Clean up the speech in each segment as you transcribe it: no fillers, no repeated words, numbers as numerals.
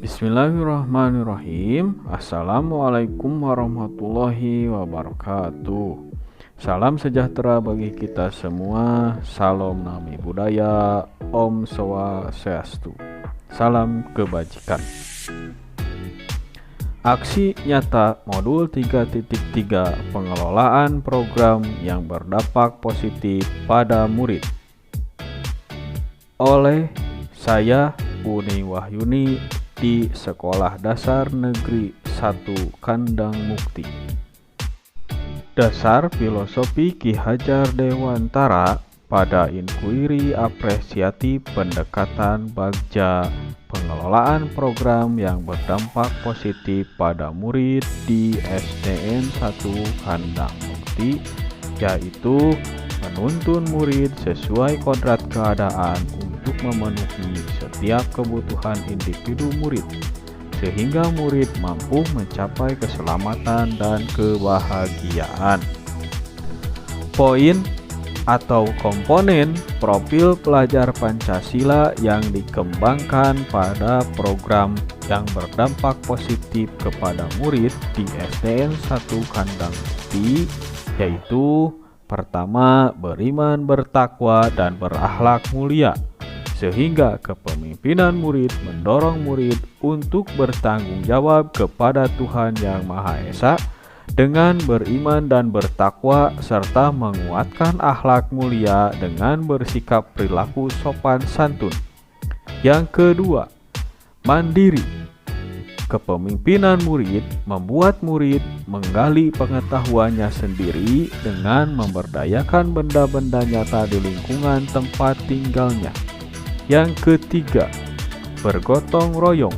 Bismillahirrahmanirrahim. Assalamualaikum warahmatullahi wabarakatuh. Salam sejahtera bagi kita semua. Salam nami budaya. Om Swastiastu. Salam kebajikan. Aksi nyata modul 3.3 pengelolaan program yang berdampak positif pada murid. Oleh saya Uni Wahyuni di Sekolah Dasar Negeri 1 Kandang Mukti. Dasar Filosofi Ki Hajar Dewantara pada inkuiri apresiatif pendekatan bagja pengelolaan program yang berdampak positif pada murid di SDN 1 Kandang Mukti, yaitu menuntun murid sesuai kodrat keadaan untuk memenuhi setiap kebutuhan individu murid, sehingga murid mampu mencapai keselamatan dan kebahagiaan. Poin atau komponen profil pelajar Pancasila yang dikembangkan pada program yang berdampak positif kepada murid di SDN 1 Kandang Mukti, yaitu pertama, beriman, bertakwa, dan berakhlak mulia, sehingga kepemimpinan murid mendorong murid untuk bertanggung jawab kepada Tuhan Yang Maha Esa dengan beriman dan bertakwa, serta menguatkan akhlak mulia dengan bersikap perilaku sopan santun. Yang kedua, mandiri. Kepemimpinan murid membuat murid menggali pengetahuannya sendiri dengan memberdayakan benda-benda nyata di lingkungan tempat tinggalnya. Yang ketiga, bergotong royong.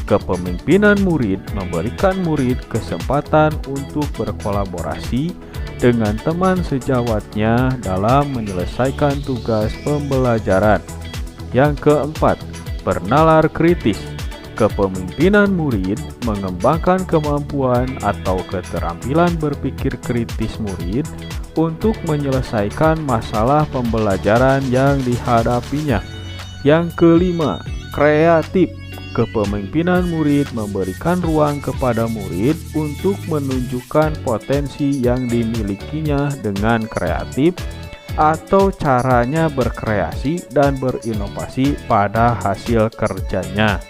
Kepemimpinan murid memberikan murid kesempatan untuk berkolaborasi dengan teman sejawatnya dalam menyelesaikan tugas pembelajaran. Yang keempat, bernalar kritis. Kepemimpinan murid mengembangkan kemampuan atau keterampilan berpikir kritis murid untuk menyelesaikan masalah pembelajaran yang dihadapinya. Yang kelima, kreatif. Kepemimpinan murid memberikan ruang kepada murid untuk menunjukkan potensi yang dimilikinya dengan kreatif atau caranya berkreasi dan berinovasi pada hasil kerjanya.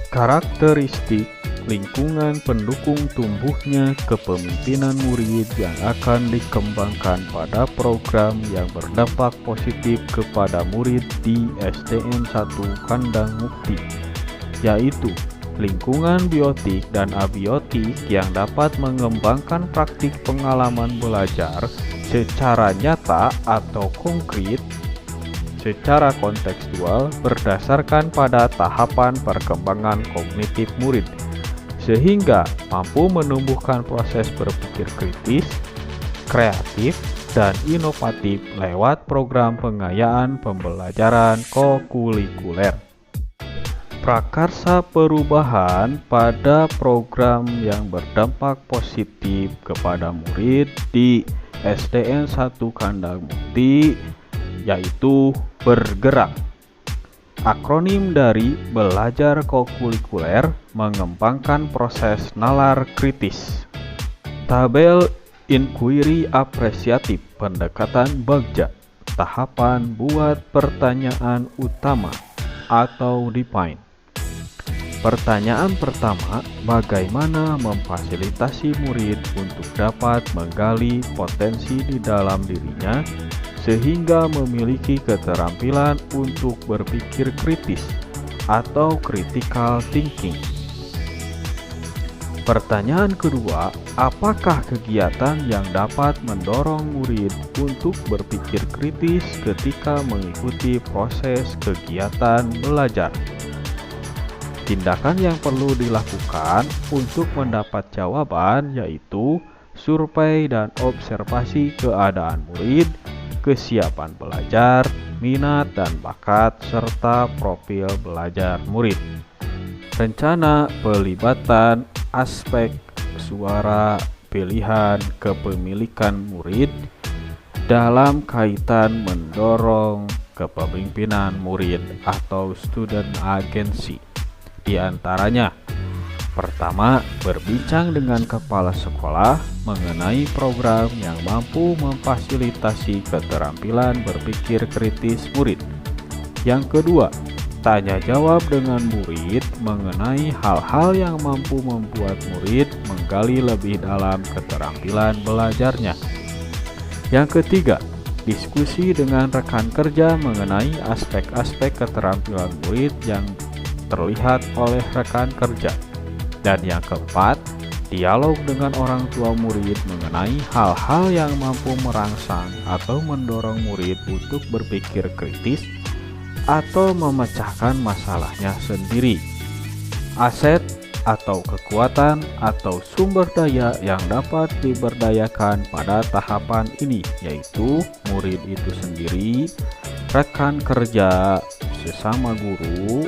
Karakteristik lingkungan pendukung tumbuhnya kepemimpinan murid yang akan dikembangkan pada program yang berdampak positif kepada murid di SDN 1 Kandang Mukti, yaitu lingkungan biotik dan abiotik yang dapat mengembangkan praktik pengalaman belajar secara nyata atau konkret, secara kontekstual berdasarkan pada tahapan perkembangan kognitif murid, sehingga mampu menumbuhkan proses berpikir kritis, kreatif, dan inovatif lewat program pengayaan pembelajaran kokurikuler. Prakarsa perubahan pada program yang berdampak positif kepada murid di SDN 1 Kandang Mukti, yaitu bergerak. Akronim dari belajar kokurikuler mengembangkan proses nalar kritis. Tabel inkuiri apresiatif pendekatan bagja. Tahapan buat pertanyaan utama atau define. Pertanyaan pertama, bagaimana memfasilitasi murid untuk dapat menggali potensi di dalam dirinya sehingga memiliki keterampilan untuk berpikir kritis atau critical thinking. Pertanyaan kedua, apakah kegiatan yang dapat mendorong murid untuk berpikir kritis ketika mengikuti proses kegiatan belajar? Tindakan yang perlu dilakukan untuk mendapat jawaban yaitu survei dan observasi keadaan murid, kesiapan belajar, minat dan bakat, serta profil belajar murid. Rencana pelibatan aspek suara pilihan kepemilikan murid dalam kaitan mendorong kepemimpinan murid atau student agency. di antaranya. Pertama, berbincang dengan kepala sekolah mengenai program yang mampu memfasilitasi keterampilan berpikir kritis murid. Yang kedua, tanya jawab dengan murid mengenai hal-hal yang mampu membuat murid menggali lebih dalam keterampilan belajarnya. Yang ketiga, diskusi dengan rekan kerja mengenai aspek-aspek keterampilan murid yang terlihat oleh rekan kerja. Dan yang keempat, dialog dengan orang tua murid mengenai hal-hal yang mampu merangsang atau mendorong murid untuk berpikir kritis atau memecahkan masalahnya sendiri. Aset atau kekuatan atau sumber daya yang dapat diberdayakan pada tahapan ini yaitu murid itu sendiri, rekan kerja, sesama guru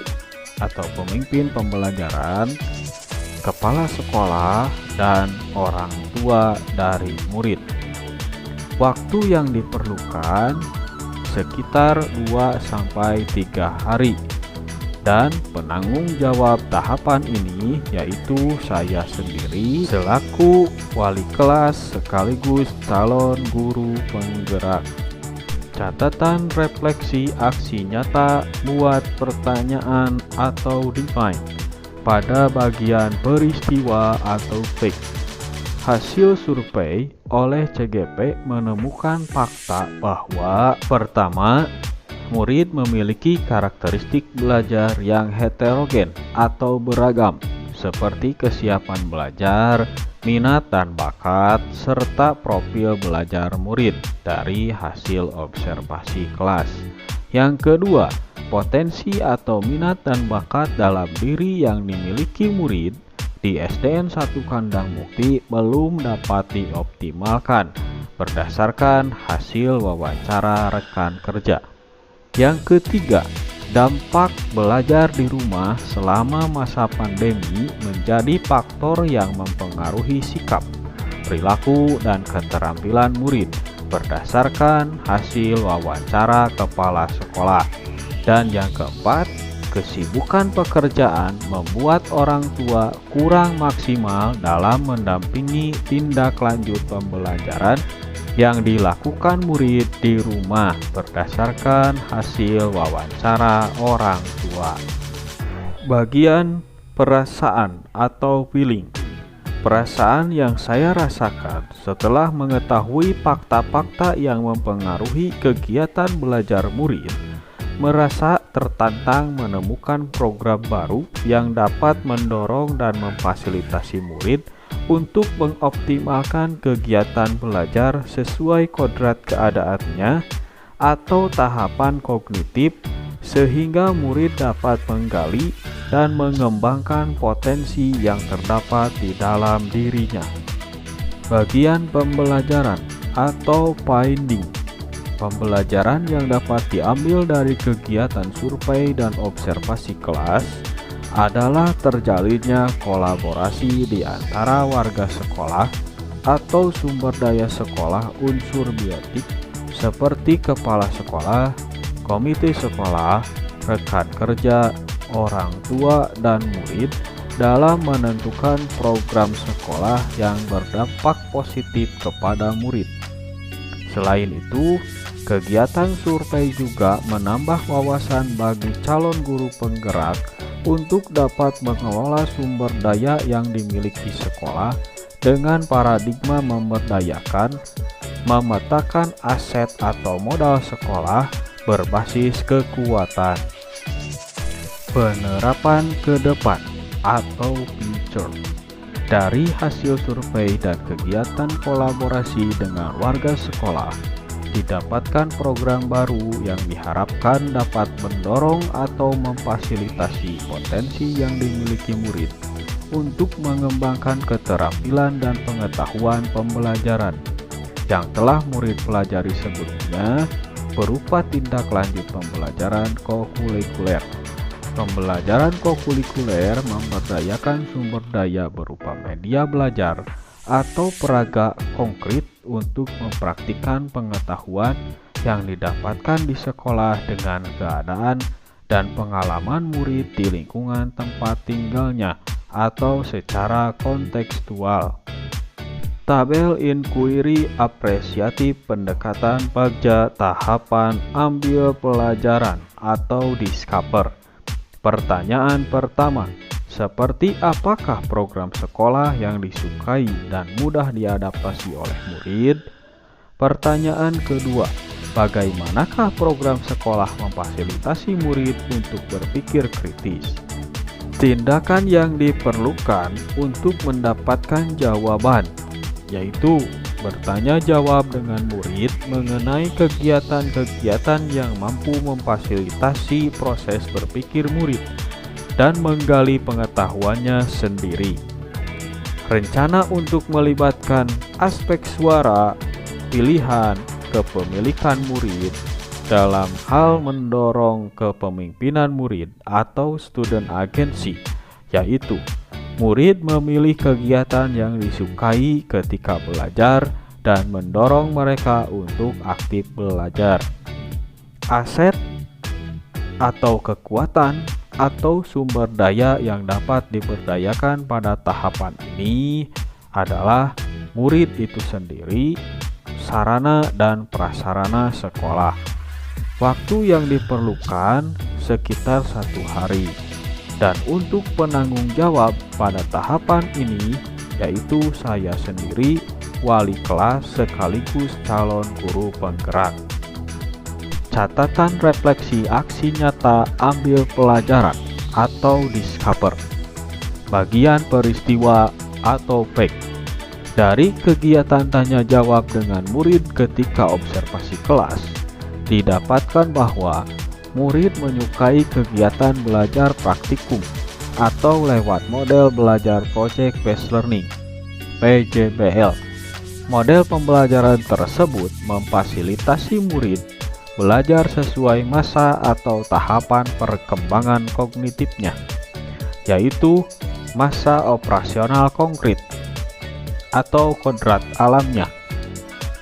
atau pemimpin pembelajaran, kepala sekolah, dan orang tua dari murid. Waktu yang diperlukan sekitar 2-3 hari. Dan penanggung jawab tahapan ini yaitu saya sendiri selaku wali kelas sekaligus calon guru penggerak. Catatan refleksi aksi nyata buat pertanyaan atau define pada bagian peristiwa atau fake. Hasil survei oleh CGP menemukan fakta bahwa pertama, murid memiliki karakteristik belajar yang heterogen atau beragam, seperti kesiapan belajar, minat dan bakat, serta profil belajar murid dari hasil observasi kelas. Yang kedua, potensi atau minat dan bakat dalam diri yang dimiliki murid di SDN 1 Kandang Mukti belum dapat dioptimalkan berdasarkan hasil wawancara rekan kerja. Yang ketiga, dampak belajar di rumah selama masa pandemi menjadi faktor yang mempengaruhi sikap, perilaku, dan keterampilan murid berdasarkan hasil wawancara kepala sekolah. Dan yang keempat, kesibukan pekerjaan membuat orang tua kurang maksimal dalam mendampingi tindak lanjut pembelajaran yang dilakukan murid di rumah berdasarkan hasil wawancara orang tua. Bagian perasaan atau feeling. Perasaan yang saya rasakan setelah mengetahui fakta-fakta yang mempengaruhi kegiatan belajar murid, merasa tertantang menemukan program baru yang dapat mendorong dan memfasilitasi murid untuk mengoptimalkan kegiatan belajar sesuai kodrat keadaannya atau tahapan kognitif sehingga murid dapat menggali dan mengembangkan potensi yang terdapat di dalam dirinya. Bagian pembelajaran atau finding. Pembelajaran yang dapat diambil dari kegiatan survei dan observasi kelas adalah terjalinnya kolaborasi di antara warga sekolah atau sumber daya sekolah unsur biotik seperti kepala sekolah, komite sekolah, rekan kerja, orang tua, dan murid dalam menentukan program sekolah yang berdampak positif kepada murid. Selain itu, kegiatan survei juga menambah wawasan bagi calon guru penggerak untuk dapat mengelola sumber daya yang dimiliki sekolah dengan paradigma memberdayakan, memetakan aset atau modal sekolah berbasis kekuatan. Penerapan ke depan atau future. Dari hasil survei dan kegiatan kolaborasi dengan warga sekolah, didapatkan program baru yang diharapkan dapat mendorong atau memfasilitasi potensi yang dimiliki murid untuk mengembangkan keterampilan dan pengetahuan pembelajaran yang telah murid pelajari sebelumnya berupa tindak lanjut pembelajaran kokurikuler. Pembelajaran kokurikuler memberdayakan sumber daya berupa media belajar atau peraga konkret untuk mempraktikkan pengetahuan yang didapatkan di sekolah dengan keadaan dan pengalaman murid di lingkungan tempat tinggalnya atau secara kontekstual. Tabel inquiry apresiatif pendekatan pada tahapan ambil pelajaran atau discover. Pertanyaan pertama, seperti apakah program sekolah yang disukai dan mudah diadaptasi oleh murid? Pertanyaan kedua, bagaimanakah program sekolah memfasilitasi murid untuk berpikir kritis? Tindakan yang diperlukan untuk mendapatkan jawaban, yaitu bertanya jawab dengan murid mengenai kegiatan-kegiatan yang mampu memfasilitasi proses berpikir murid dan menggali pengetahuannya sendiri. Rencana untuk melibatkan aspek suara, pilihan, kepemilikan murid dalam hal mendorong kepemimpinan murid atau student agency, yaitu murid memilih kegiatan yang disukai ketika belajar dan mendorong mereka untuk aktif belajar. Aset atau kekuatan atau sumber daya yang dapat diberdayakan pada tahapan ini adalah murid itu sendiri, sarana dan prasarana sekolah. Waktu yang diperlukan sekitar 1 hari. Dan untuk penanggung jawab pada tahapan ini, yaitu saya sendiri, wali kelas sekaligus calon guru penggerak. Catatan refleksi aksi nyata ambil pelajaran atau discover. Bagian peristiwa atau fact. Dari kegiatan tanya jawab dengan murid ketika observasi kelas, didapatkan bahwa murid menyukai kegiatan belajar praktikum atau lewat model belajar Project Based Learning (PJBL). Model pembelajaran tersebut memfasilitasi murid belajar sesuai masa atau tahapan perkembangan kognitifnya, yaitu masa operasional konkret atau kodrat alamnya,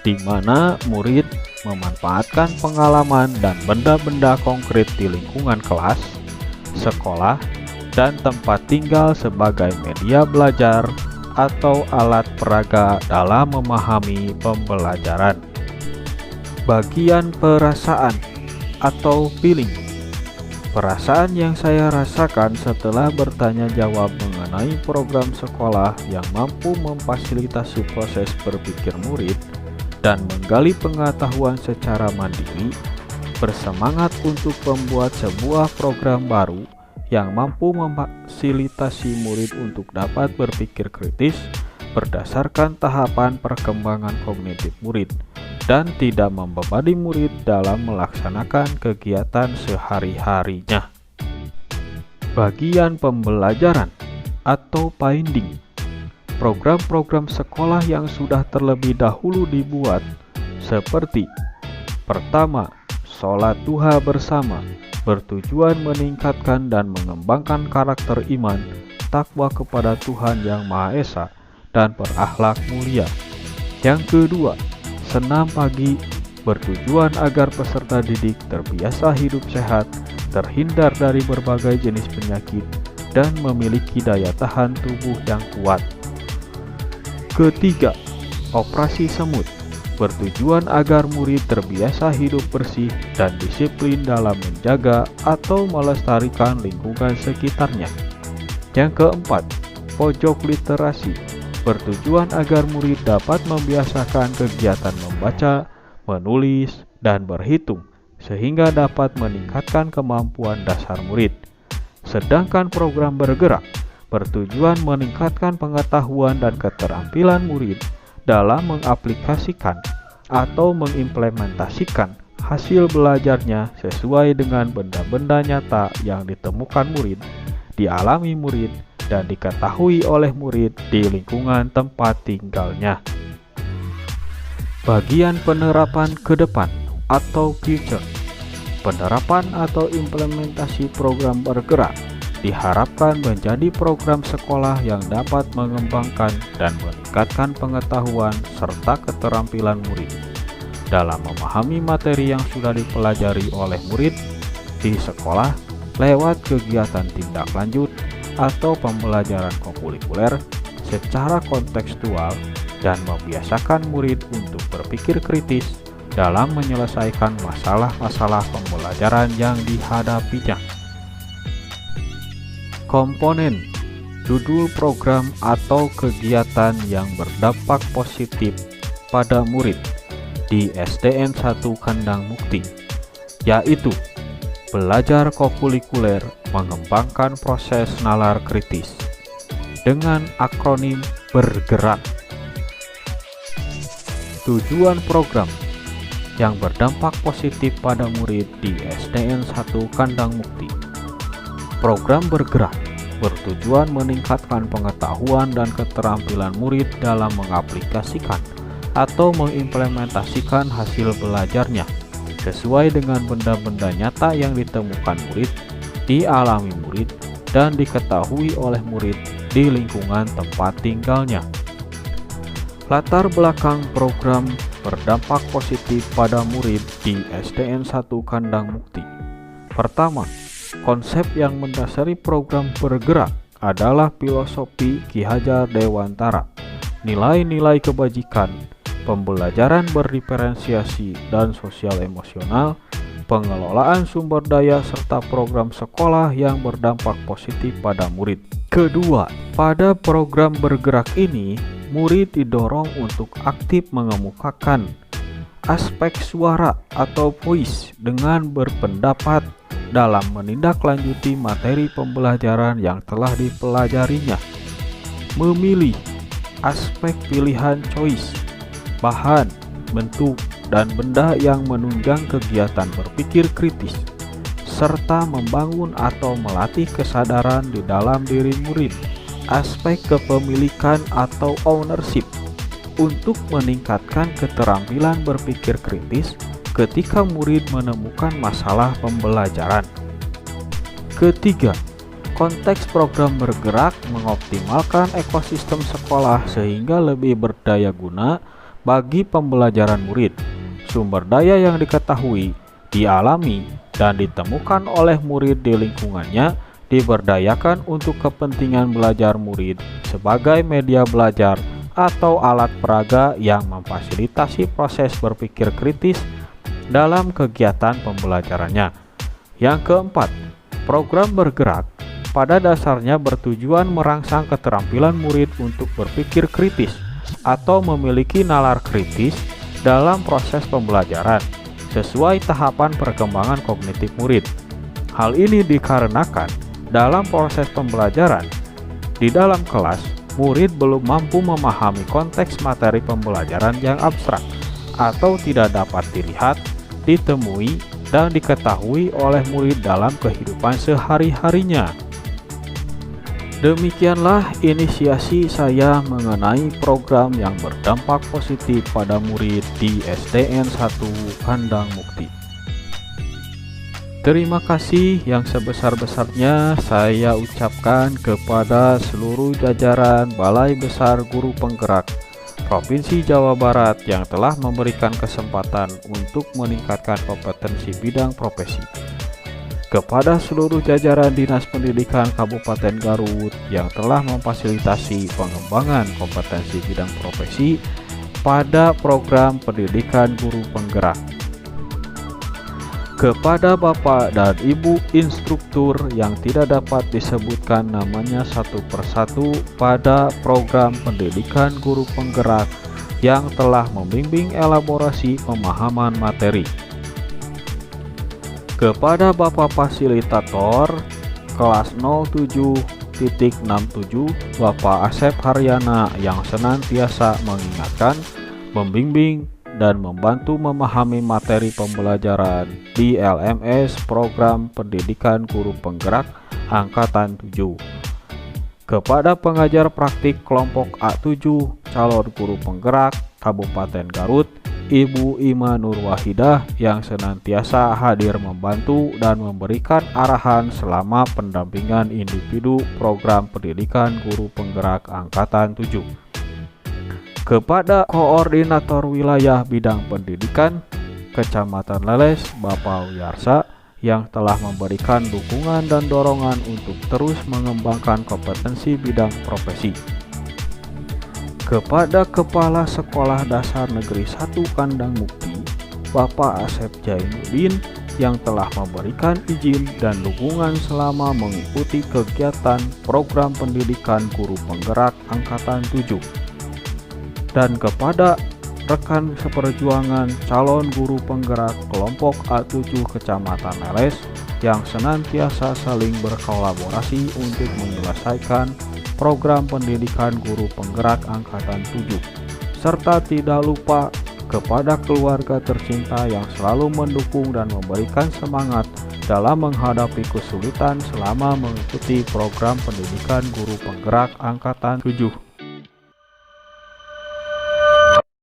di mana murid memanfaatkan pengalaman dan benda-benda konkret di lingkungan kelas, sekolah, dan tempat tinggal sebagai media belajar atau alat peraga dalam memahami pembelajaran. Bagian perasaan atau feeling. Perasaan yang saya rasakan setelah bertanya jawab mengenai program sekolah yang mampu memfasilitasi proses berpikir murid dan menggali pengetahuan secara mandiri, bersemangat untuk membuat sebuah program baru yang mampu memfasilitasi murid untuk dapat berpikir kritis berdasarkan tahapan perkembangan kognitif murid dan tidak membebani murid dalam melaksanakan kegiatan sehari-harinya. Bagian pembelajaran atau finding. Program-program sekolah yang sudah terlebih dahulu dibuat seperti: pertama, sholat duha bersama bertujuan meningkatkan dan mengembangkan karakter iman, takwa kepada Tuhan Yang Maha Esa, dan berakhlak mulia. Yang kedua, senam pagi bertujuan agar peserta didik terbiasa hidup sehat, terhindar dari berbagai jenis penyakit, dan memiliki daya tahan tubuh yang kuat. Ketiga, operasi semut bertujuan agar murid terbiasa hidup bersih dan disiplin dalam menjaga atau melestarikan lingkungan sekitarnya. Yang keempat, pojok literasi bertujuan agar murid dapat membiasakan kegiatan membaca, menulis, dan berhitung sehingga dapat meningkatkan kemampuan dasar murid. Sedangkan program bergerak bertujuan meningkatkan pengetahuan dan keterampilan murid dalam mengaplikasikan atau mengimplementasikan hasil belajarnya sesuai dengan benda-benda nyata yang ditemukan murid, dialami murid, dan diketahui oleh murid di lingkungan tempat tinggalnya. Bagian penerapan ke depan atau future. Penerapan atau implementasi program bergerak diharapkan menjadi program sekolah yang dapat mengembangkan dan meningkatkan pengetahuan serta keterampilan murid dalam memahami materi yang sudah dipelajari oleh murid di sekolah lewat kegiatan tindak lanjut atau pembelajaran kokurikuler secara kontekstual dan membiasakan murid untuk berpikir kritis dalam menyelesaikan masalah-masalah pembelajaran yang dihadapinya. Komponen judul program atau kegiatan yang berdampak positif pada murid di SDN 1 Kandang Mukti, yaitu belajar kokurikuler mengembangkan proses nalar kritis dengan akronim bergerak. Tujuan program yang berdampak positif pada murid di SDN 1 Kandang Mukti. Program bergerak bertujuan meningkatkan pengetahuan dan keterampilan murid dalam mengaplikasikan atau mengimplementasikan hasil belajarnya sesuai dengan benda-benda nyata yang ditemukan murid, dialami murid, dan diketahui oleh murid di lingkungan tempat tinggalnya. Latar belakang program berdampak positif pada murid di SDN 1 Kandang Mukti. Pertama, konsep yang mendasari program bergerak adalah filosofi Ki Hajar Dewantara, nilai-nilai kebajikan, pembelajaran berdiferensiasi dan sosial emosional, pengelolaan sumber daya serta program sekolah yang berdampak positif pada murid. Kedua, pada program bergerak ini, murid didorong untuk aktif mengemukakan aspek suara atau voice dengan berpendapat dalam menindaklanjuti materi pembelajaran yang telah dipelajarinya. Memilih aspek pilihan choice, bahan, bentuk, dan benda yang menunjang kegiatan berpikir kritis, serta membangun atau melatih kesadaran di dalam diri murid. Aspek kepemilikan atau ownership untuk meningkatkan keterampilan berpikir kritis ketika murid menemukan masalah pembelajaran. Ketiga, konteks program bergerak mengoptimalkan ekosistem sekolah sehingga lebih berdaya guna bagi pembelajaran murid. Sumber daya yang diketahui, dialami, dan ditemukan oleh murid di lingkungannya diberdayakan untuk kepentingan belajar murid sebagai media belajar atau alat peraga yang memfasilitasi proses berpikir kritis dalam kegiatan pembelajarannya. Yang keempat, program bergerak pada dasarnya bertujuan merangsang keterampilan murid untuk berpikir kritis atau memiliki nalar kritis dalam proses pembelajaran sesuai tahapan perkembangan kognitif murid. Hal ini dikarenakan dalam proses pembelajaran di dalam kelas, murid belum mampu memahami konteks materi pembelajaran yang abstrak atau tidak dapat dilihat, ditemui, dan diketahui oleh murid dalam kehidupan sehari-harinya. Demikianlah inisiasi saya mengenai program yang berdampak positif pada murid di SDN 1 Kandang Mukti. Terima kasih yang sebesar-besarnya saya ucapkan kepada seluruh jajaran Balai Besar Guru Penggerak Provinsi Jawa Barat yang telah memberikan kesempatan untuk meningkatkan kompetensi bidang profesi. Kepada seluruh jajaran Dinas Pendidikan Kabupaten Garut yang telah memfasilitasi pengembangan kompetensi bidang profesi pada program pendidikan guru penggerak. Kepada Bapak dan Ibu instruktur yang tidak dapat disebutkan namanya satu persatu pada program pendidikan guru penggerak yang telah membimbing elaborasi pemahaman materi. Kepada Bapak Fasilitator kelas 07.67 Bapak Asep Haryana yang senantiasa mengingatkan, membimbing, dan membantu memahami materi pembelajaran di LMS Program Pendidikan Guru Penggerak Angkatan 7. Kepada pengajar praktik kelompok A7 calon guru penggerak Kabupaten Garut, Ibu Ima Nurwahidah yang senantiasa hadir membantu dan memberikan arahan selama pendampingan individu program pendidikan guru penggerak Angkatan 7. Kepada Koordinator Wilayah Bidang Pendidikan Kecamatan Leles, Bapak Wiyarsa, yang telah memberikan dukungan dan dorongan untuk terus mengembangkan kompetensi bidang profesi. Kepada Kepala Sekolah Dasar Negeri 1 Kandang Mukti, Bapak Asep Jainuddin, yang telah memberikan izin dan dukungan selama mengikuti kegiatan program pendidikan guru penggerak Angkatan 7. Dan kepada rekan seperjuangan calon guru penggerak kelompok A7 Kecamatan Leles yang senantiasa saling berkolaborasi untuk menyelesaikan program pendidikan guru penggerak Angkatan 7, serta tidak lupa kepada keluarga tercinta yang selalu mendukung dan memberikan semangat dalam menghadapi kesulitan selama mengikuti program pendidikan guru penggerak Angkatan 7.